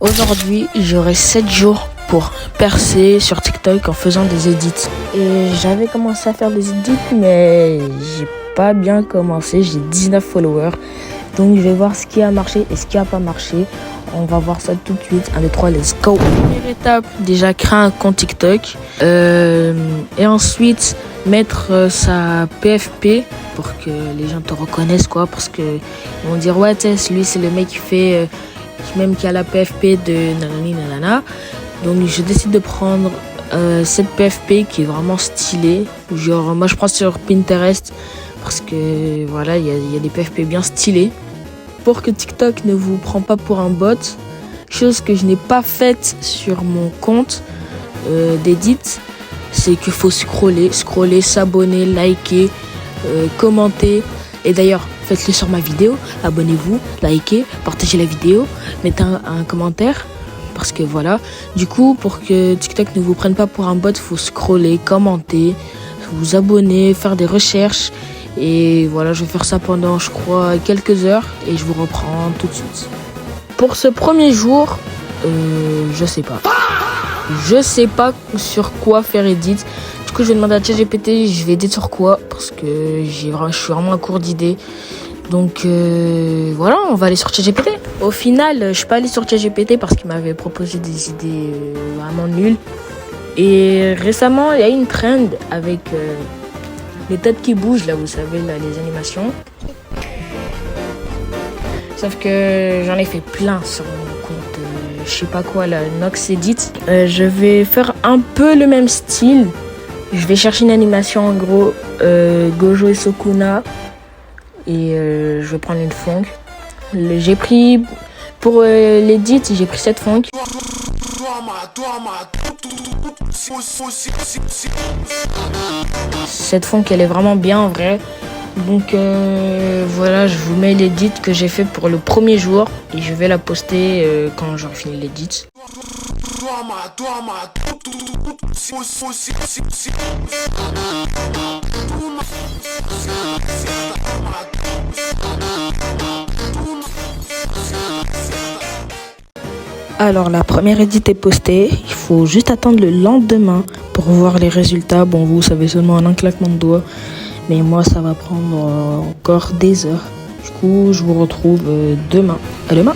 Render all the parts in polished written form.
Aujourd'hui, j'aurai 7 jours pour percer sur TikTok en faisant des edits. Et j'avais commencé à faire des edits, mais j'ai pas bien commencé. J'ai 19 followers. Donc je vais voir ce qui a marché et ce qui a pas marché. On va voir ça tout de suite. 1, 2, 3, let's go. Première étape, déjà créer un compte TikTok. Et ensuite mettre sa PFP pour que les gens te reconnaissent, quoi. Parce que ils vont dire ouais, lui c'est le mec qui fait même qui a la PFP de nanani nanana. Donc je décide de prendre cette PFP qui est vraiment stylée. Genre moi je prends sur Pinterest parce que voilà, il y a des PFP bien stylées. Pour que TikTok ne vous prend pas pour un bot, chose que je n'ai pas faite sur mon compte d'edit, c'est qu'il faut scroller, s'abonner, liker, commenter. Et d'ailleurs, faites-le sur ma vidéo, abonnez-vous, likez, partagez la vidéo, mettez un commentaire. Parce que voilà, du coup, pour que TikTok ne vous prenne pas pour un bot, il faut scroller, commenter, vous abonner, faire des recherches. Et voilà, je vais faire ça pendant, je crois, quelques heures. Et je vous reprends tout de suite. Pour ce premier jour, je sais pas. Je sais pas sur quoi faire edit. Du coup, je vais demander à ChatGPT, je vais edit sur quoi. Parce que je suis vraiment à court d'idées. Donc voilà, on va aller sur ChatGPT. Au final, je suis pas allée sur ChatGPT parce qu'il m'avait proposé des idées vraiment nulles. Et récemment, il y a une trend avec les têtes qui bougent, là, vous savez, là, les animations. Sauf que j'en ai fait plein sur mon compte, je sais pas quoi, là, Nox Edit. Je vais faire un peu le même style. Je vais chercher une animation, en gros, Gojo et Sukuna. Et je vais prendre une funk. J'ai pris, pour l'edit, j'ai pris cette funk. Cette funk, elle est vraiment bien en vrai. Donc voilà, je vous mets l'edit que j'ai fait pour le premier jour. Et je vais la poster quand j'aurai fini l'edit. Alors la première edit est postée, il faut juste attendre le lendemain pour voir les résultats. Bon, vous savez seulement en un claquement de doigts, mais moi ça va prendre encore des heures. Du coup, je vous retrouve demain. À demain.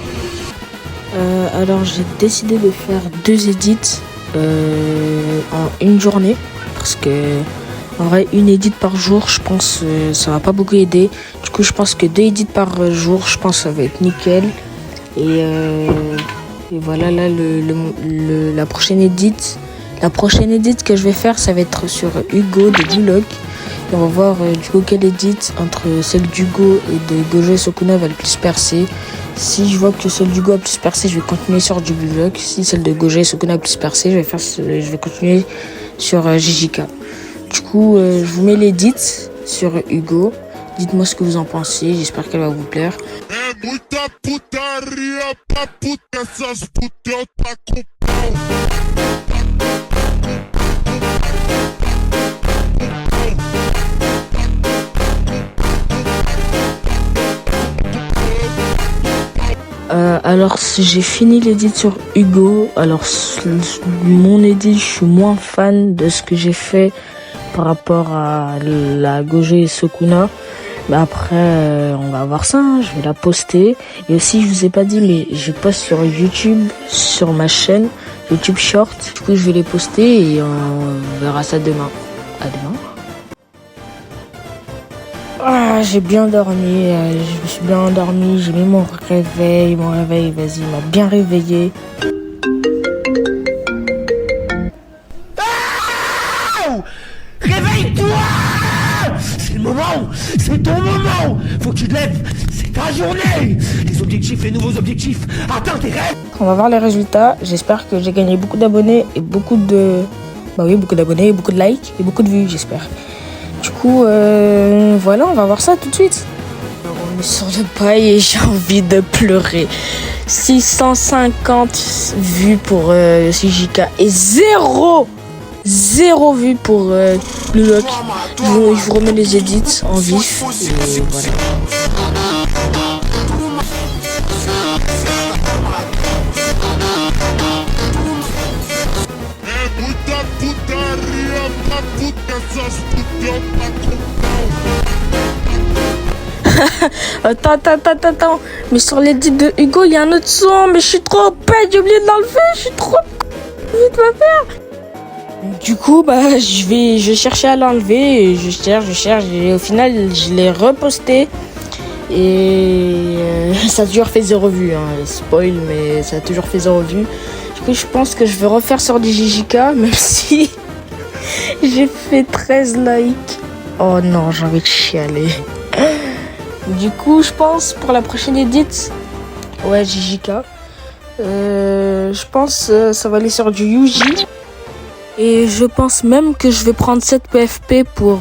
Alors j'ai décidé de faire 2 edits en une journée parce que en vrai une edit par jour, je pense ça va pas beaucoup aider. Du coup, je pense que 2 edits par jour, je pense que ça va être nickel. Et voilà, là, la prochaine edit que je vais faire, ça va être sur Hugo de Vlog. Et on va voir du coup quelle edit entre celle d'Hugo et de Gojo et Sukuna va le plus percer. Si je vois que celle d'Hugo a plus percé, je vais continuer sur du Vlog. Si celle de Gojo et Sukuna a plus percé, je vais continuer sur JJK. Du coup, je vous mets l'edit sur Hugo. Dites-moi ce que vous en pensez, j'espère qu'elle va vous plaire. Alors j'ai fini l'edit sur Hugo. Alors mon edit, je suis moins fan de ce que j'ai fait par rapport à la Gojo et Sukuna. Mais après, on va voir ça, hein. Je vais la poster. Et aussi, je vous ai pas dit, mais je poste sur YouTube, sur ma chaîne, YouTube Short. Du coup, je vais les poster et on verra ça demain. À demain. Ah, j'ai bien dormi, je me suis bien endormi, j'ai mis mon réveil, vas-y, il m'a bien réveillé. Réveille-toi! C'est le moment! C'est ton moment! Faut que tu te lèves! C'est ta journée! Les objectifs, les nouveaux objectifs! Atteins tes rêves! On va voir les résultats. J'espère que j'ai gagné beaucoup d'abonnés et beaucoup d'abonnés, beaucoup de likes et beaucoup de vues, j'espère. Du coup, voilà, on va voir ça tout de suite. Alors, on est sur le paille et j'ai envie de pleurer. 650 vues pour CJK et 0 vues pour Bluelock. Je vous remets les edits en vif et voilà. Attends. Mais sur l'édit de Hugo, il y a un autre son. Mais je suis trop bête, j'ai oublié de l'enlever. Je suis trop vite ma faire. Du coup, je cherchais à l'enlever. Et je cherche. Et au final, je l'ai reposté. Et ça a toujours fait 0 vue. Spoil, mais ça a toujours fait 0 vue. Du coup, je pense que je vais refaire sur des JJK, même si j'ai fait 13 likes. Oh non, j'ai envie de chialer. Du coup, je pense pour la prochaine edit, ouais, JJK. Je pense ça va aller sur du Yuji. Et je pense même que je vais prendre 7 PFP pour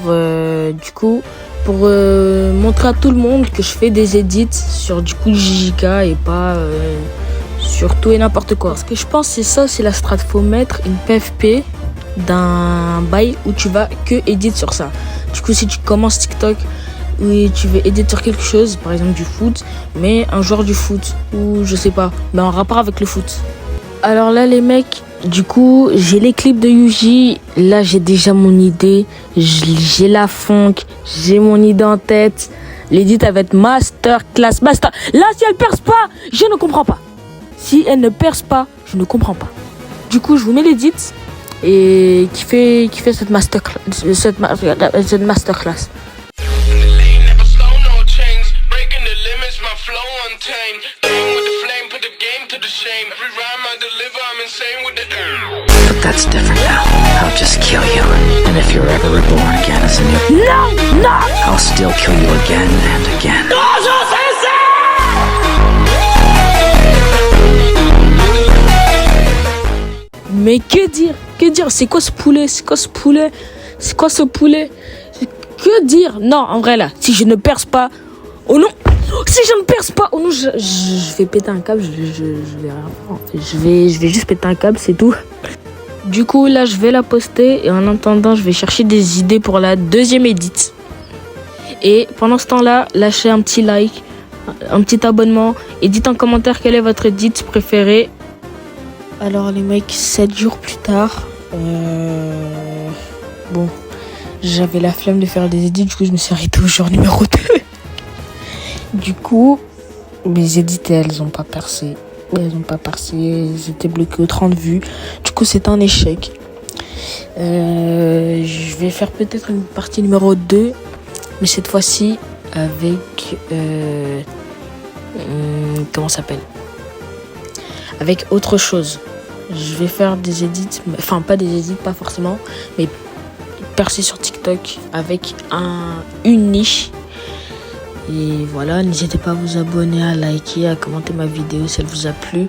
montrer à tout le monde que je fais des edits sur du coup JJK et pas sur tout et n'importe quoi. Parce que je pense que c'est la strat. Faut mettre une PFP d'un bail où tu vas que edit sur ça. Du coup, si tu commences TikTok et tu veux edit sur quelque chose, par exemple du foot, mais un joueur du foot ou je sais pas, mais en rapport avec le foot. Alors là, les mecs, du coup, j'ai les clips de Yuji. Là, j'ai déjà mon idée. J'ai la funk, j'ai mon idée en tête. L'édit, elle va être masterclass. Là, si elle perce pas, je ne comprends pas. Si elle ne perce pas, je ne comprends pas. Du coup, je vous mets l'édit et qui fait cette masterclass. But that's different now. I'll just kill you. And if you're ever reborn again as a new... Non, I'll still kill you again and again. Mais que dire? C'est quoi ce poulet? Que dire? Non, en vrai là, si je ne perce pas, oh non, je vais péter un câble, je vais rien faire. Je vais juste péter un câble, c'est tout. Du coup, là, je vais la poster et en attendant, je vais chercher des idées pour la deuxième edit. Et pendant ce temps-là, lâchez un petit like, un petit abonnement et dites en commentaire quelle est votre edit préférée. Alors les mecs, 7 jours plus tard, bon, j'avais la flemme de faire des edits, du coup je me suis arrêtée au jour numéro 2. Du coup, mes edits, elles ont pas percé. Elles étaient bloquées aux 30 vues. Du coup, c'est un échec. Je vais faire peut-être une partie numéro 2, mais cette fois-ci avec... comment ça s'appelle ? Avec autre chose. Je vais faire des edits, enfin pas des edits, pas forcément, mais percer sur TikTok avec une niche. Et voilà, n'hésitez pas à vous abonner, à liker, à commenter ma vidéo si elle vous a plu.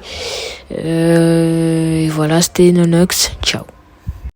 Et voilà, c'était Nonox. Ciao.